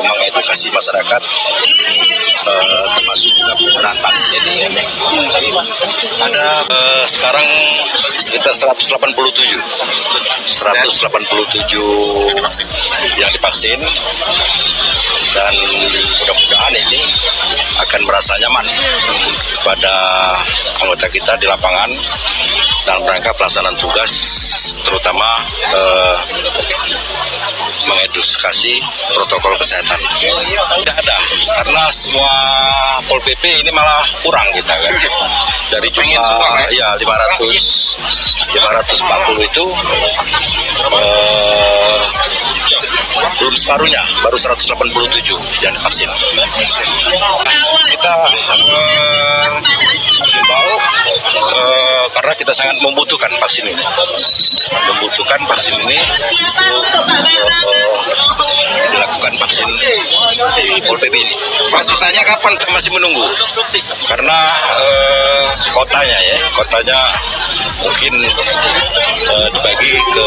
mengedukasi masyarakat, termasuk juga penggunaan vaksin ini. Ada sekarang sekitar 187 yang divaksin, dan mudah-mudahan ini akan merasa nyaman kepada anggota kita di lapangan dalam rangka pelaksanaan tugas, terutama mengedukasi protokol kesehatan. Tidak ada, karena semua Pol PP ini malah kurang kita kan. Dari jumlah ya 540 itu belum separuhnya, baru 187 yang divaksin. Kita himbau karena kita sangat membutuhkan vaksin ini. Dilakukan vaksin di Pol PP ini. Prosesnya kapan? Masih menunggu. Karena kotanya mungkin dibagi ke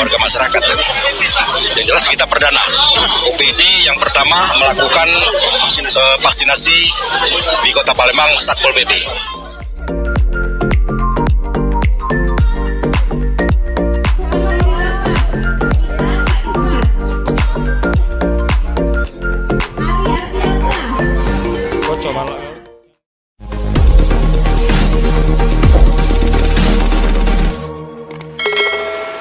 warga masyarakat. Yang jelas kita perdana OPD yang pertama melakukan vaksinasi di Kota Palembang Satpol PP.